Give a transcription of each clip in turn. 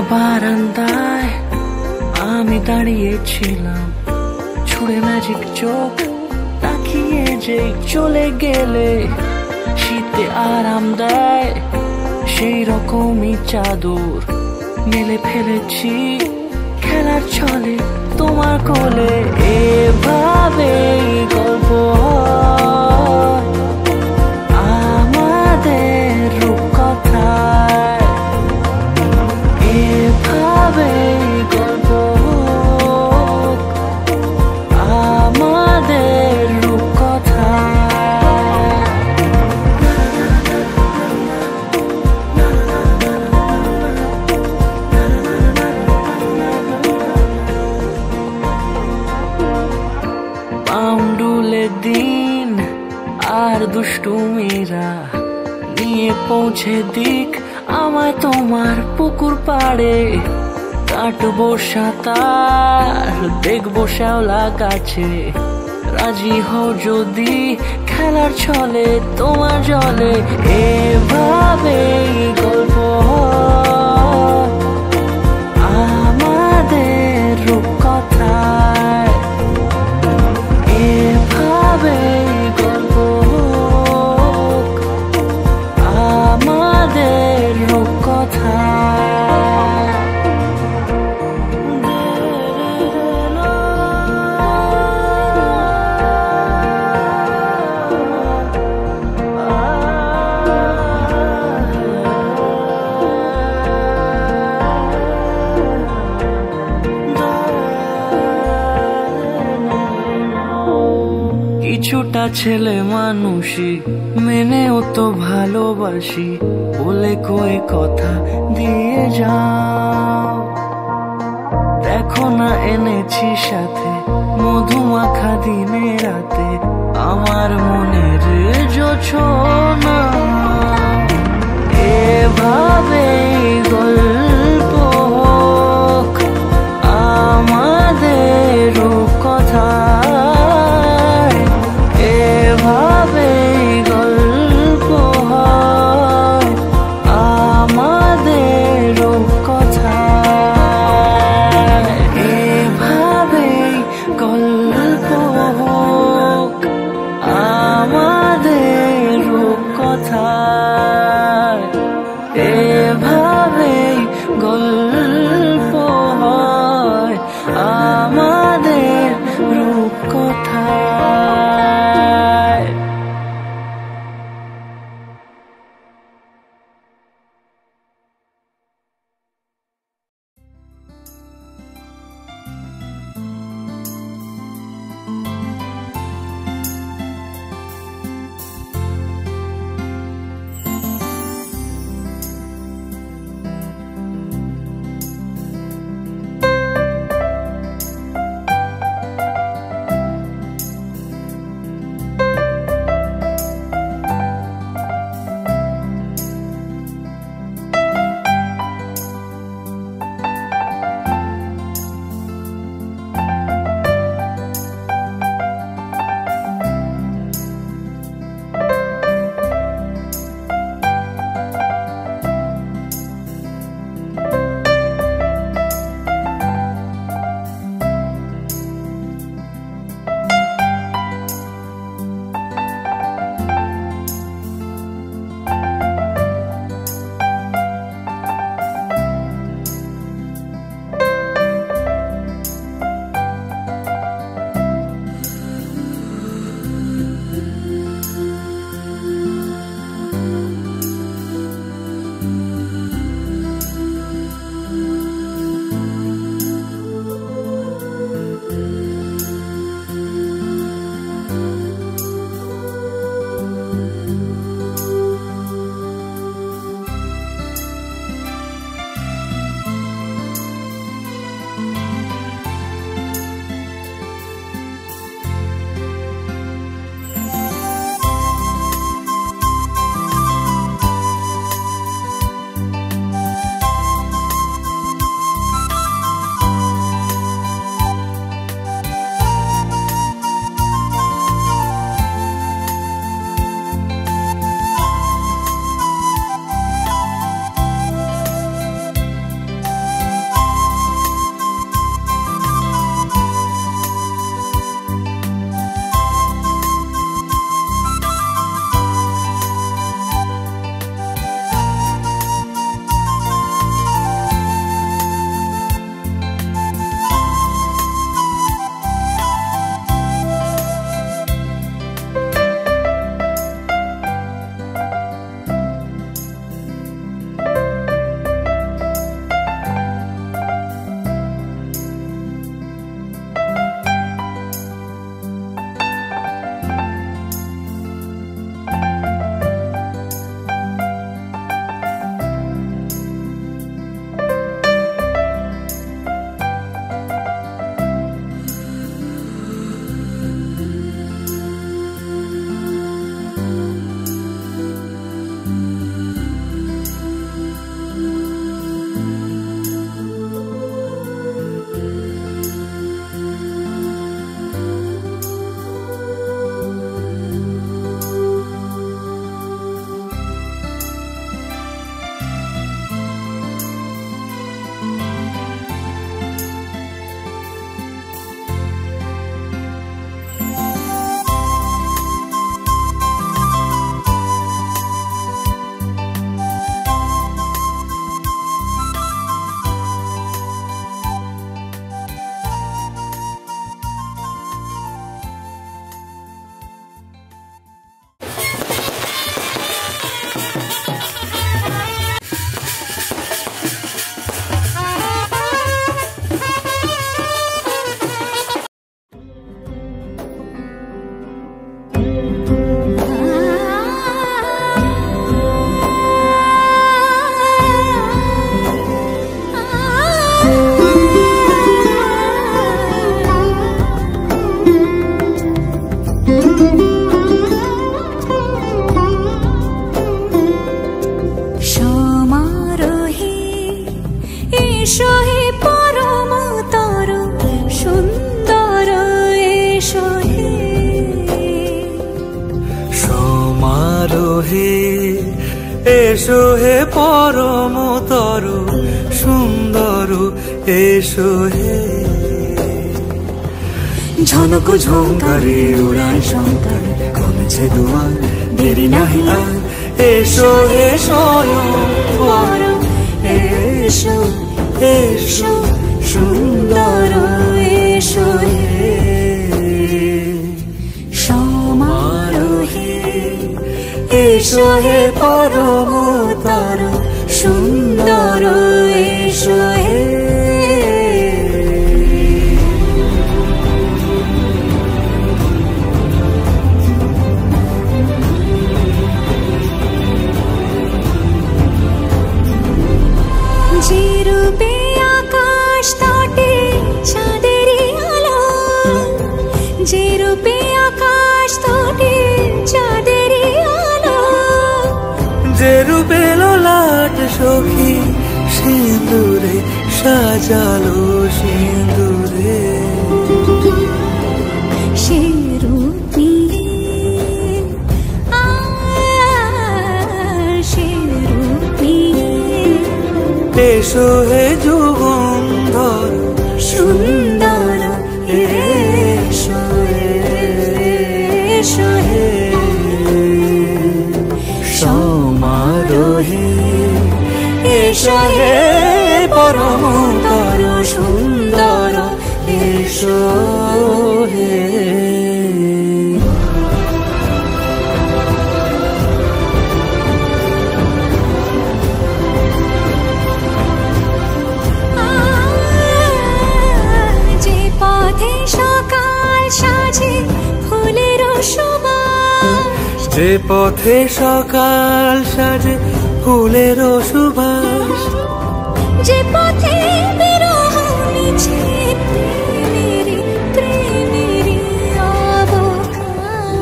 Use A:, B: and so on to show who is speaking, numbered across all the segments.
A: বারান্দায় আমি দাঁড়িয়েছিলাম, ছুড়ে ম্যাজিক চোখ তাকিয়ে যে চলে গেলে শীতে আরাম দেয় সেই রকমই চাদর মেলে ফেলেছি খেলার ছলে তোমার কোলে। এভাবে গল্প হয় আমাদের রূপকথায়, এভাবে গল্প হোক আমাদের রূপকথায়। পাউন্ডুলে দিন আর দুষ্টুমিরা নিয়ে পৌঁছে দিক আমায় তোমার পুকুর পাড়ে। কাটবো সাঁতার, দেখবো শ্যাওলা গাছে, রাজি হও যদি খেলার ছলে তোমার জলে। এভাবে গল্প হয় আমাদের রূপকথায়, এভাবে গল্প হোক আমাদের রূপকথায়। কিছুটা ছেলে মানুষই মেনেও তো ভালোবাসি, বলে কয়ে কথা দিয়ে যাও। দেখো না এনেছি সাথে মধুমাখা দিনে রাতে আমার মনের জোছনা। এভাবে গল্প হোক আমাদের রূপকথায়, এভাবে গল্প হয় আমাদের রূপকথায়, এভাবে গল্প হোক আমাদের রূপকথায়। হে এসো হে পরমতর সুন্দর এসো হে ঝনক ঝঙ্কারে উড়ায় শঙ্কার কমেছে দুয়ার দেরি নাহি আর এসো হে স্বয়ংবর এসো এসো সুন্দর এসো হে সমারোহে এসো হে পরমতর সুন্দর এসো হে যে রূপে আকাশ তটে চাঁদেরই আলো যে রূপে আকাশ তটে চাঁদেরই আলো যে রূপে ললাট সখী সিঁদুরে সাজালো সিঁদুরে সে রূপ এসো হে যুগন্ধর সুন্দর এসো এসো হে সমারোহে এসো হে পরমতর সুন্দর এসো হে যে পথে সকাল সাজে ফুলের সুবাস যে পথে বিরহ মিছে প্রেমেরি প্রেমেরি অবকাশ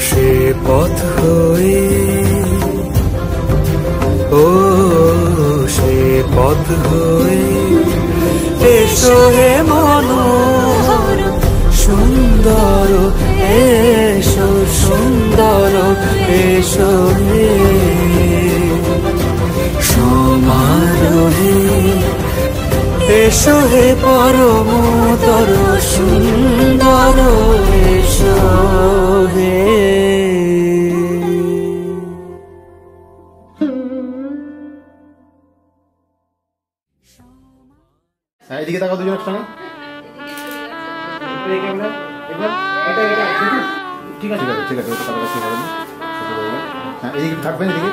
A: সে পথ হয়ে ও সে পথ হয়ে এসো হে মনোহর সুন্দর এসো সুন্দর এসো হে সমারোহে এসো হে পরমতর সুন্দর এসো হে
B: এদিকে তাকাও দুজন একসঙ্গে ঠিক আছে ঠিক আছে হ্যাঁ এদিকে থাকবেন এদিকে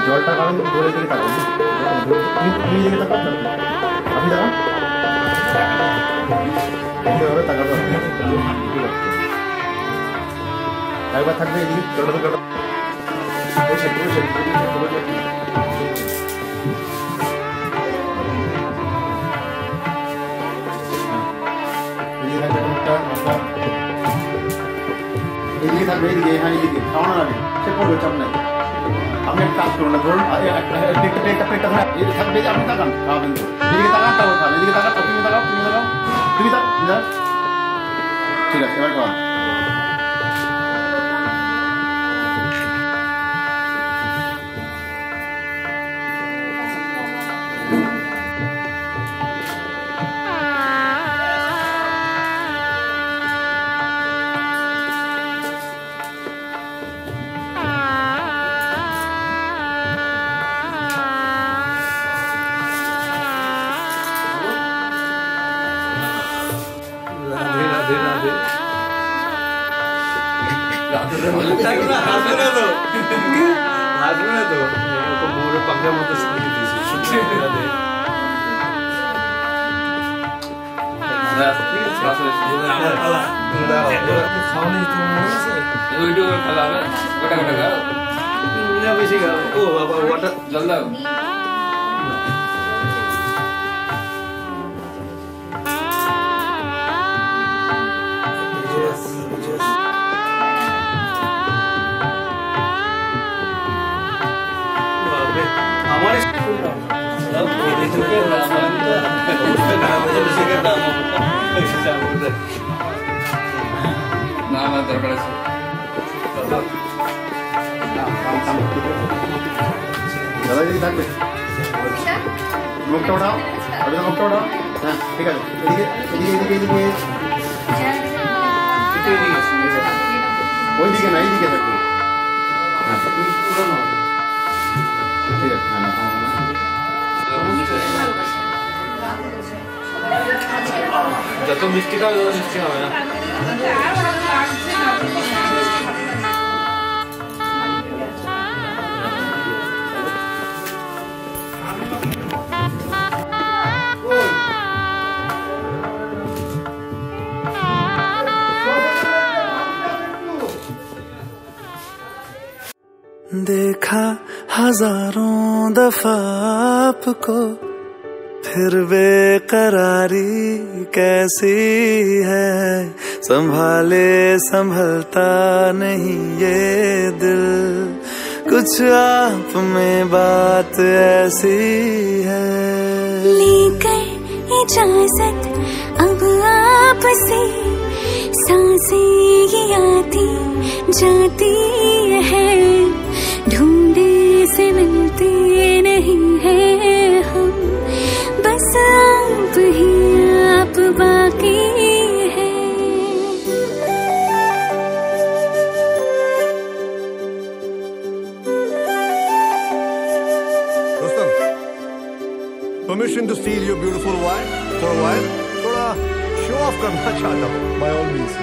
B: জলটা কারণ ধরে দিকে থাকবেন তুমি এদিকে তাকাও আপনি তাকান হবে তাকাতে হবে ঠিক আছে একবার থাকবে এদিকে জলটা তো বসে বসে এদিকে থাকবে এদিকে হ্যাঁ এদিকে খাওয়ানো লাগে সে পড়বে চাপ নাই আপনি একটা কাজ করুন না ধরুন একটা থাকবে যে আপনি তাকান খাওয়াবেন তো এদিকে তাকান তারপর খাবেন এদিকে তাকান তুমি তাকাও তুমি তাকাও তুমি তাক ঠিক আছে এবার খাওয়ান এদিকে থাকবে মুখটা ওঠাও অর্পিতা মুখটা ওঠাও হ্যাঁ ঠিক আছে এদিকে এদিকে এদিকে এদিকে ওই দিকে না এইদিকে থাকবে হ্যাঁ ঠিক আছে হ্যাঁ
C: যত মিষ্টি খাও তত মিষ্টি হবে না
A: देखा हजारों दफा आपको फिर बेकरारी कैसी है संभाले संभलता नहीं ये दिल कुछ आप में बात ऐसी है
D: लेकर इजाजत अब आपसे सांसें ये आती जाती है ढूंढे से मिलते नहीं है हम बस आप ही आप बाकी है
E: Rustam, permission to steal your beautiful wife for a while? थोड़ा show off करना चाहता हूँ, by all means.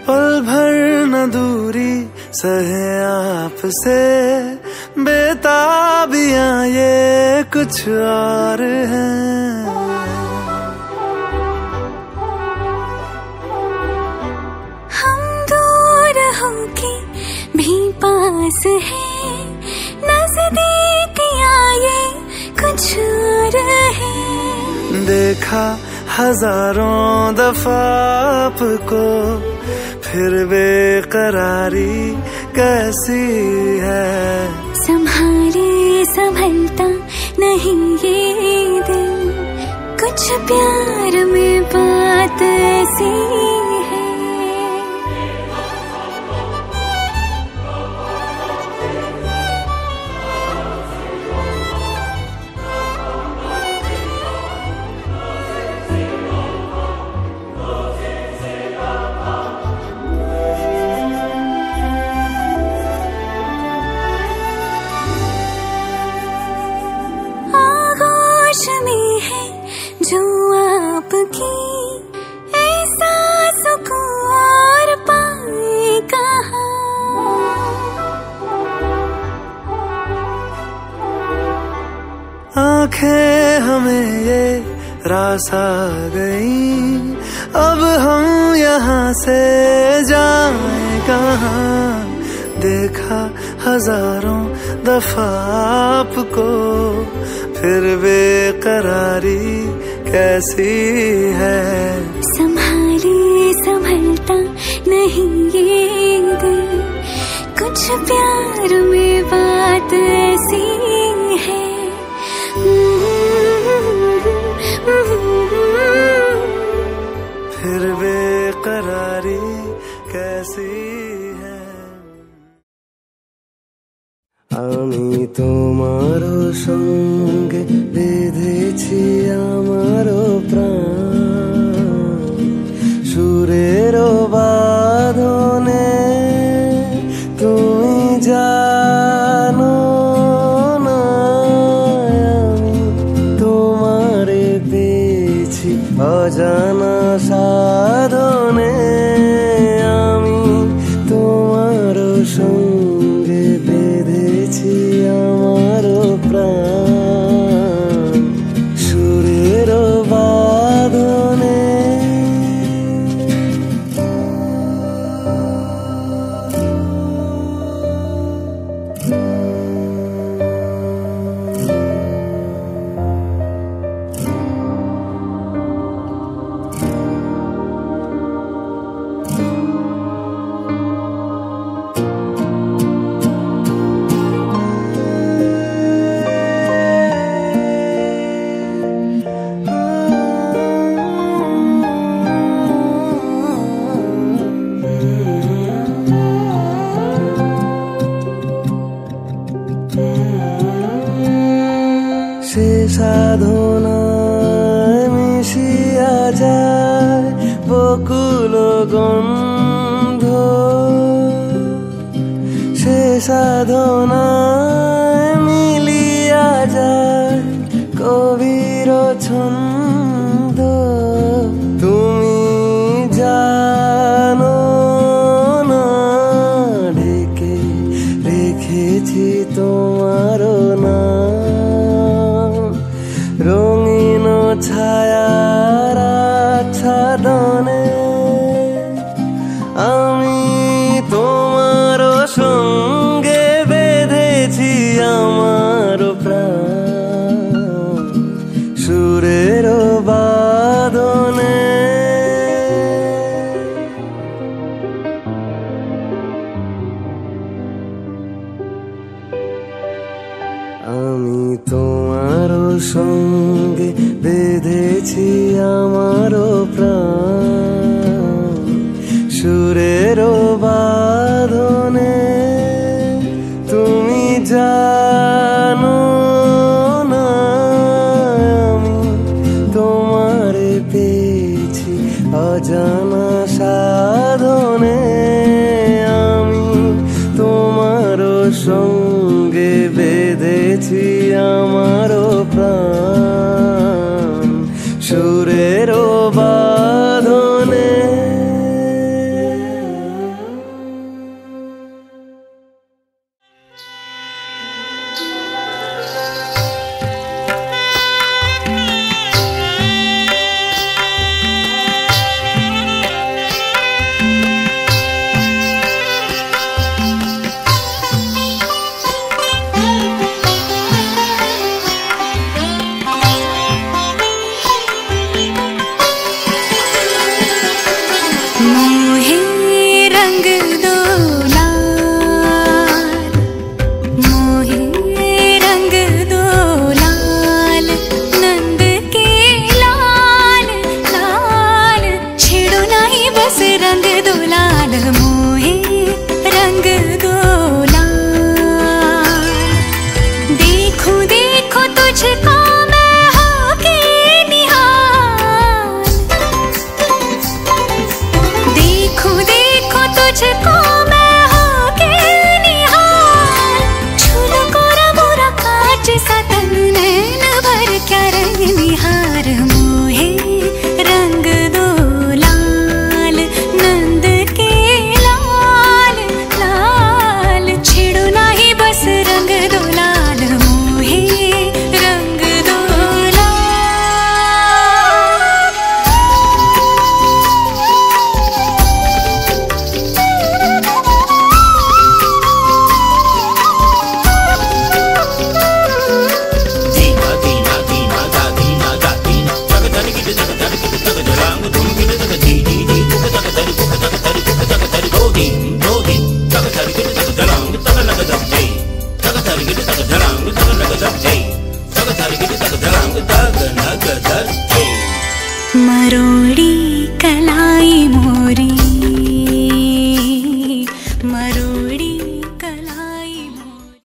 A: पल भर न दूरी सहे आपसे बेताबियां ये कुछ और हैं
D: हम दूर होके भी पास हैं नजदीकियां ये कुछ और है
A: देखा हजारों दफा आपको फिर बेकरारी कैसी है
D: संभाले संभलता नहीं ये दिल कुछ प्यार में बात ऐसी है जो आपकी ऐसा सुकून और पाए कहाँ
A: आंखें हमें ये रास आ गई अब हम यहाँ से जाएं कहाँ देखा हजारों दफा आपको फिर बेकरारी कैसी है
D: संभाले संभलता नहीं ये दिल कुछ प्यार में बात ऐसी है
A: फिर बेकरारी कैसी है আমি তোমারও সঙ্গে বেঁধেছি আমারও প্রাণ সুরেরও বাঁধনে তুমি জানো না আমি তোমারে পেয়েছি অজানা সাধনে আমি তোমারও সঙ্গে বেঁধেছি আমারও প্রাণ সুরেরও বাঁধনে সাধনায় মিশিয়া যায় বকুল গন্ধ, সে সাধনায় মিলিয়া যায় কবির ছন্দ। তুমি জানো না ঢেকে রেখেছি তোমার নাম, রঙিন ছায়ার আচ্ছাদনে আমি তোমার সঙ্গে বেঁধেছি আমার প্রাণ, সুরের বাঁধনে। আমি তোমার সঙ্গে বেঁধেছি আমার প্রাণ, সুরের বাঁধনে। তুমি জানো না আমি তোমারে পেয়েছি অজানা সাধনে, আমি তোমার সঙ্গে বেঁধেছি আমার প্রাণ, সুরের বাঁধনে।
D: मरोड़ी कलाई मोरी, मरोड़ी कलाई मोरी।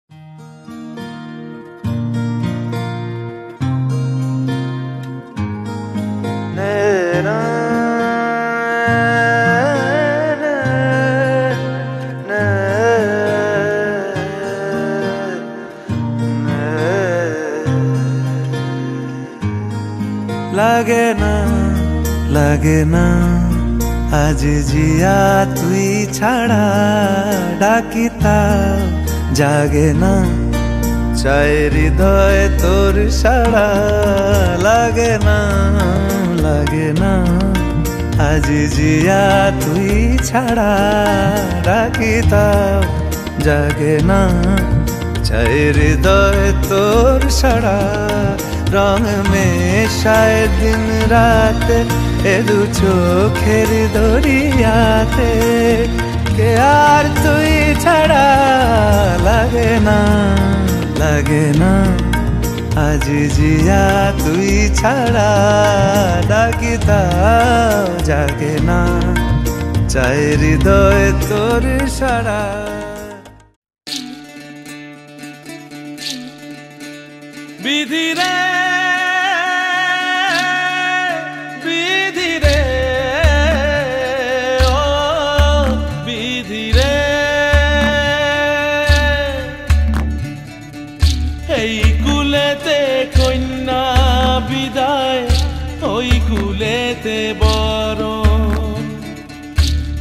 A: লাগে না লাগে না আজ জিয়া তুই ছাড়া, ডাকিতা জাগে না চাই হৃদয় তোর সারা। লাগে না আজ জিয়া তুই ছাড়া, ডাকিতা জাগে না চাই হৃদয় তোর সারা। রং মেশায় দিন রাতে এ দু চোখের দরিয়াতে, কে আর তুই ছাড়া। লাগে না আজ জিয়া তুই ছাড়া, ডাকিতা জাগে না চাই হৃদয় তোর সারা। বিধি রে বিধি রে ও বিধি রে এই কুলেতে কন্যা বিদায় ওই কুলেতে বরণ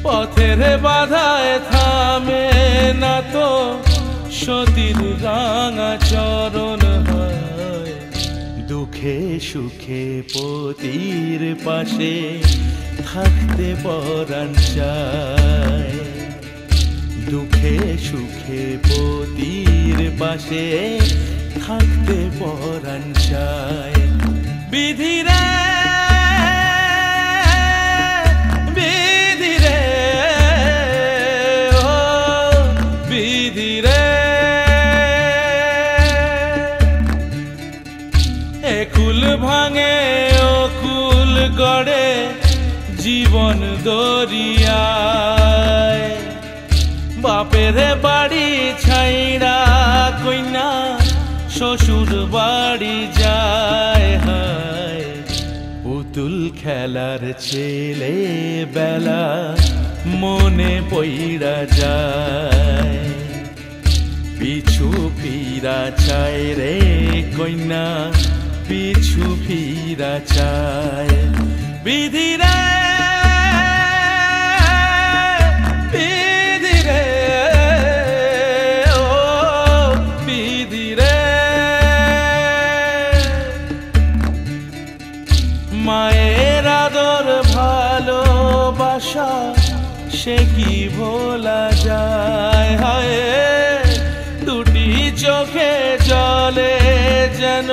A: পথের বাধায় থামে না তো সতীর রাঙা চরণ হয় দুঃখে সুখে পতির পাশে থাকতে পরাণ চায় দুঃখে সুখে পতির পাশে থাকতে পরাণ চায় বিধি রে বিধি রে ও বিধি রে একুল ভাঙে ও কুল গড়ে জীবন দরিয়ায় বাপের বাড়ি ছাইড়া কইনা শ্বশুর বাড়ি যায় হায় পুতুল খেলার ছেলে বেলা মনে পইড়া যায় পিছু ফিরা চায় রে কইনা পিছু ফিরা চায় বিধি রে বিধি রে ও বিধি রে মায়ের আদর ভালোবাসা সে কি ভোলা যায় হায় দুটি চোখে জলে যেন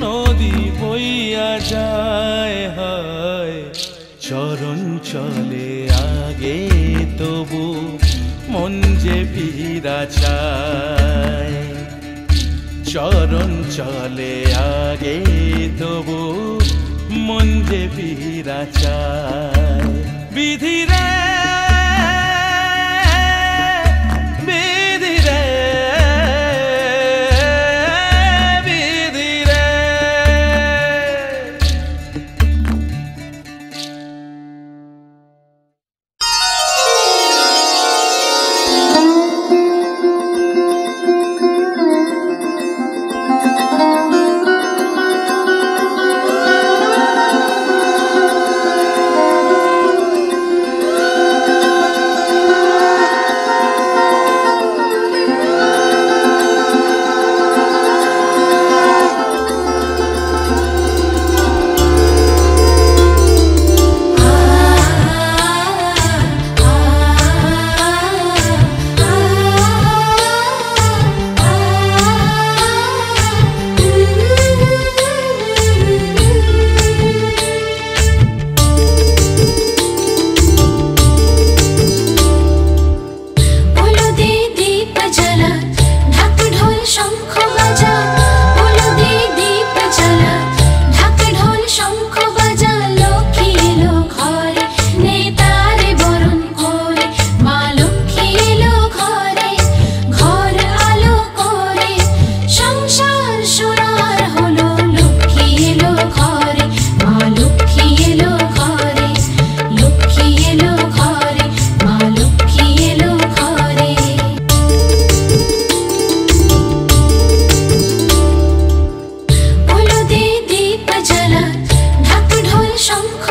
A: নদী বইয়া যায় হায় চরণ চলে আগে তবু মন যে ফিরা চায় চরণ চলে আগে তবু মন যে ফিরা চায় বিধি রে বিধি রে বিধি রে
F: শঙ্খ